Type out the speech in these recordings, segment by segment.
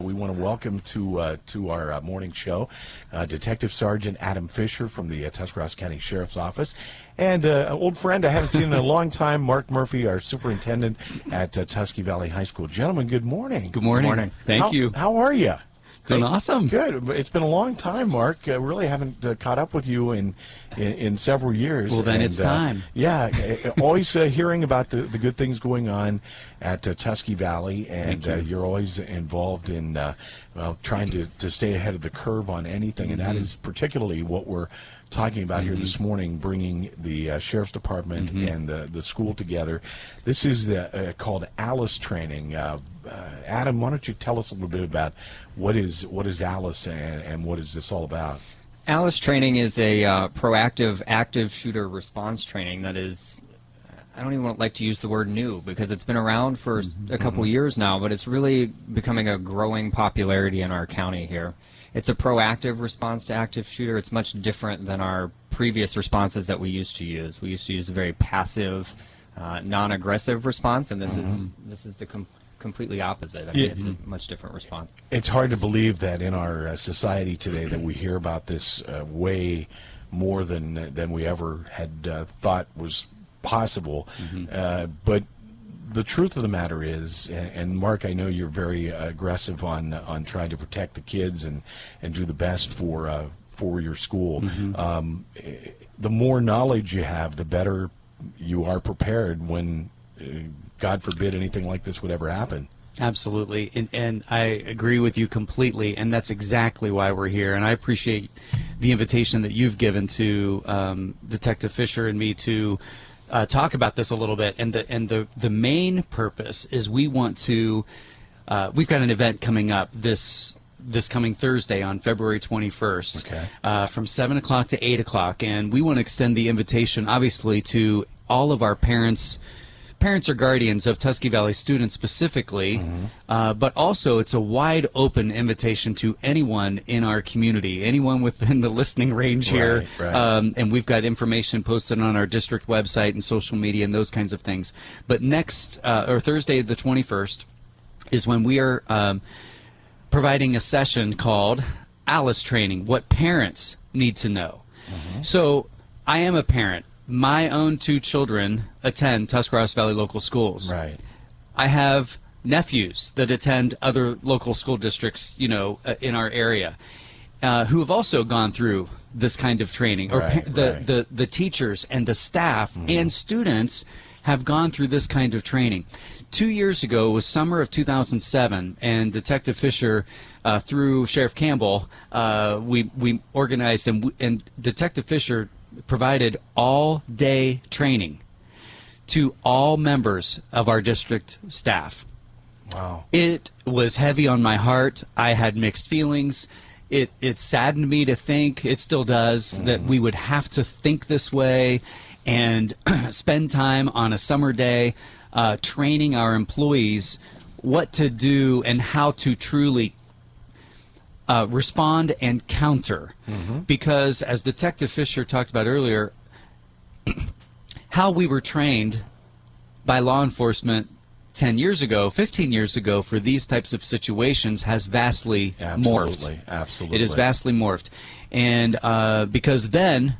We want to welcome to our morning show Detective Sergeant Adam Fisher from the Tuscarawas County Sheriff's Office, and an old friend I haven't seen in a long time, Mark Murphy, our superintendent at Tusky Valley High School. Gentlemen, good morning. Good morning. Good morning. Thank you. How are you? Doing awesome. Good. It's been a long time, Mark. Really haven't caught up with you in several years. Well, then it's time. Always hearing about the good things going on at Tusky Valley, and you're always involved in trying to stay ahead of the curve on anything, and that is particularly what we're talking about here this morning, bringing the Sheriff's Department and the school together. This is called ALICE training. Adam, why don't you tell us a little bit about what is ALICE and what is this all about? ALICE training is a proactive active shooter response training that is, I don't even like to use the word new because it's been around for a couple years now, but it's really becoming a growing popularity in our county here. It's a proactive response to active shooter. It's much different than our previous responses that we used to use. We used to use a very passive, non-aggressive response, and this is the completely opposite. I mean, it's a much different response. It's hard to believe that in our society today that we hear about this way more than we ever had thought was possible. But the truth of the matter is, and Mark, I know you're very aggressive on trying to protect the kids and do the best for your school. The more knowledge you have, the better you are prepared when God forbid anything like this would ever happen. Absolutely, and I agree with you completely, and that's exactly why we're here. And I appreciate the invitation that you've given to Detective Fisher and me to talk about this a little bit. And the main purpose is we want to. We've got an event coming up this coming Thursday on February 21st, from 7 o'clock to 8 o'clock, and we want to extend the invitation, obviously, to all of our parents or guardians of Tusky Valley students specifically, but also it's a wide open invitation to anyone in our community, anyone within the listening range here. And we've got information posted on our district website and social media and those kinds of things. But next, or Thursday the 21st, is when we are providing a session called ALICE training, what parents need to know. So I am a parent. My own 2 children attend Tuscarawas Valley local schools. I have nephews that attend other local school districts, in our area, who have also gone through this kind of training. The teachers and the staff and students have gone through this kind of training. 2 years ago was summer of 2007, and Detective Fisher, through Sheriff Campbell, we organized, and Detective Fisher provided all-day training to all members of our district staff. Wow. It was heavy on my heart. I had mixed feelings. It saddened me to think, it still does, that we would have to think this way and spend time on a summer day training our employees what to do and how to truly respond and counter, because as Detective Fisher talked about earlier, how we were trained by law enforcement 10 years ago, 15 years ago for these types of situations has vastly morphed. Absolutely. It is vastly morphed. And because then,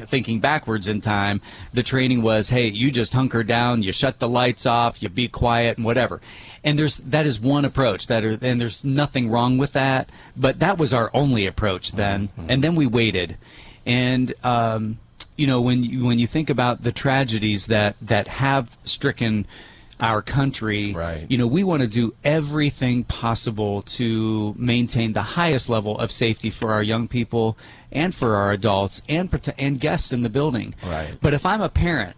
thinking backwards in time, the training was, hey, you just hunker down, you shut the lights off, you be quiet, and whatever. And that is one approach, and there's nothing wrong with that, but that was our only approach then. And then we waited. And when you think about the tragedies that have stricken our country, we want to do everything possible to maintain the highest level of safety for our young people and for our adults and guests in the building. But if I'm a parent,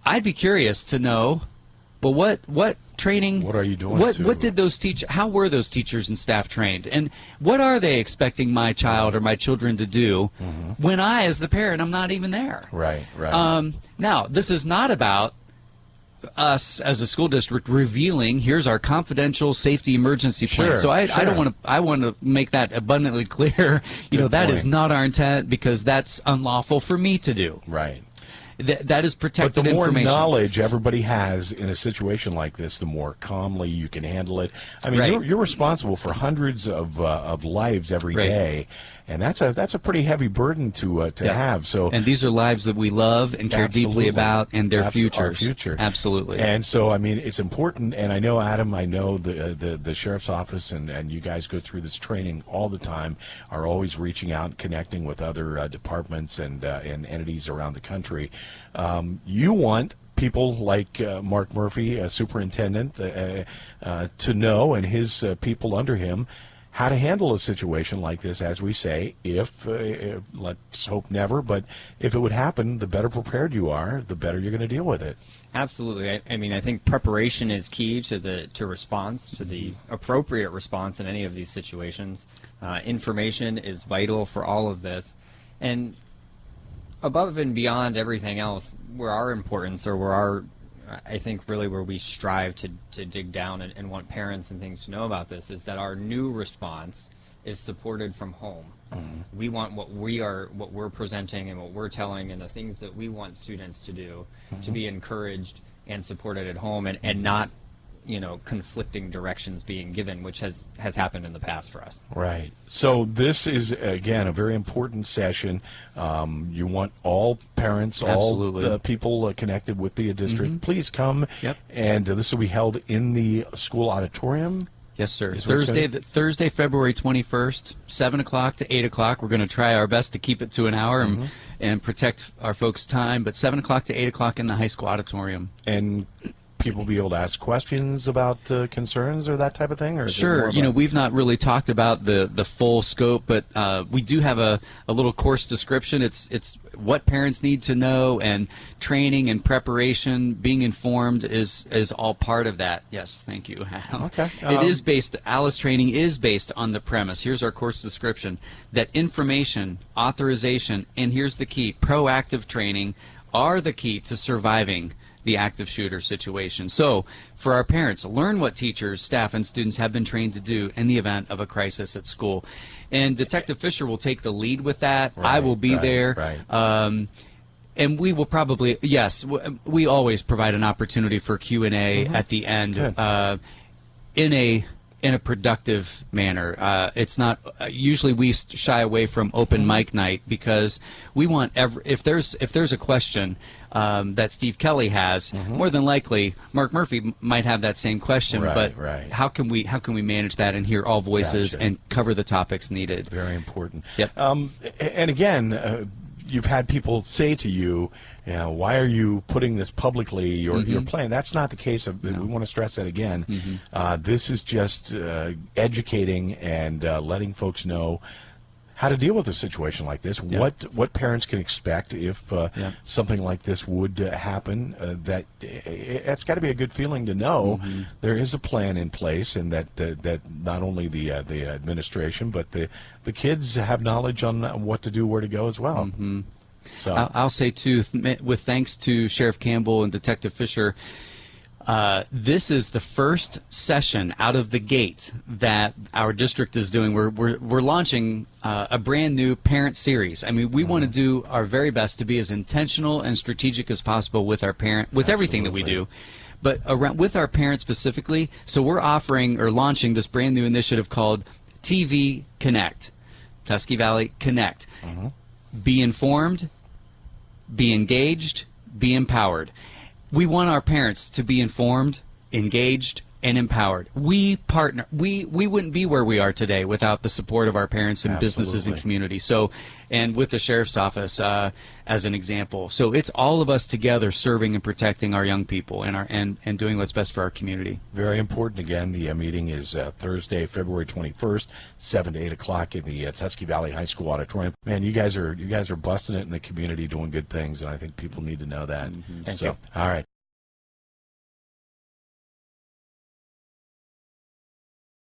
I'd be curious to know, well, what training? What are you doing? What did those how were those teachers and staff trained, and what are they expecting my child or my children to do when I, as the parent, I'm not even there? Now, this is not about us as a school district revealing, here's our confidential safety emergency plan. So I want to make that abundantly clear. That is not our intent, because that's unlawful for me to do. that is But protected the more information. knowledge everybody has in a situation like this, the more calmly you can handle it. I mean, Right. you're responsible for hundreds of lives every Right. day, and that's a pretty heavy burden to Yeah. have. So And these are lives that we love and care Absolutely. deeply about, and their Our futures. future. Absolutely. And so, I mean, it's important. And I know, Adam, I know the sheriff's office and you guys go through this training all the time, are always reaching out and connecting with other departments and entities around the country. You want people like Mark Murphy, superintendent, to know, and his people under him, how to handle a situation like this, as we say, if let's hope never, but if it would happen, the better prepared you are, the better you're going to deal with it. Absolutely. I mean, I think preparation is key to response, to the appropriate response in any of these situations. Information is vital for all of this. And above and beyond everything else, where our importance, or where our, I think really where we strive to dig down and want parents and things to know about this, is that our new response is supported from home. Mm-hmm. We want what we're presenting and what we're telling and the things that we want students to do to be encouraged and supported at home, and not, conflicting directions being given, which has happened in the past for us. Right. So this is, again, a very important session. You want all parents, Absolutely. all the people connected with the district, please come. Yep. And this will be held in the school auditorium. Yes, sir. Is what it's Thursday, February 21st, 7 o'clock to 8 o'clock. We're going to try our best to keep it to an hour and protect our folks' time, but 7 o'clock to 8 o'clock in the high school auditorium. And people be able to ask questions about concerns or that type of thing? Or is it more Sure. about- We've not really talked about the full scope, but we do have a little course description. It's what parents need to know, and training and preparation, being informed is all part of that. Yes, thank you, Al. Okay. It is based, Alice training is based on the premise. Here's our course description, that information, authorization, and here's the key, proactive training are the key to surviving the active shooter situation. So, for our parents, learn what teachers, staff, and students have been trained to do in the event of a crisis at school. And Detective Fisher will take the lead with that. I will be there. Right. And we will probably, yes, we always provide an opportunity for Q&A at the end in a productive manner. It's not usually we shy away from open mic night, because we want if there's a question that Steve Kelly has, more than likely Mark Murphy might have that same question. Right, but right. how can we manage that and hear all voices Gotcha. and cover the topics needed? Very important. Yep. And again, you've had people say to you, why are you putting this publicly? Your plan. That's not the case. We want to stress that again. This is just educating and letting folks know how to deal with a situation like this. What parents can expect if something like this would happen. That it's got to be a good feeling to know there is a plan in place, and that not only the administration but the kids have knowledge on what to do, where to go as well. So I'll say too, with thanks to Sheriff Campbell and Detective Fisher, this is the first session out of the gate that our district is doing. We're launching a brand new parent series. I mean, we want to do our very best to be as intentional and strategic as possible with our everything that we do. But with our parents specifically, so we're offering or launching this brand new initiative called TV Connect, Tusky Valley Connect. Be informed, be engaged, be empowered. We want our parents to be informed, engaged, and empowered. We partner. We wouldn't be where we are today without the support of our parents and businesses and community. So, and with the sheriff's office as an example. So it's all of us together serving and protecting our young people and doing what's best for our community. very important. Again, the meeting is Thursday, February 21st, 7 to 8 o'clock in the Tusky Valley High School auditorium. Man, you guys are busting it in the community, doing good things, and I think people need to know that. Thank so, you. all right.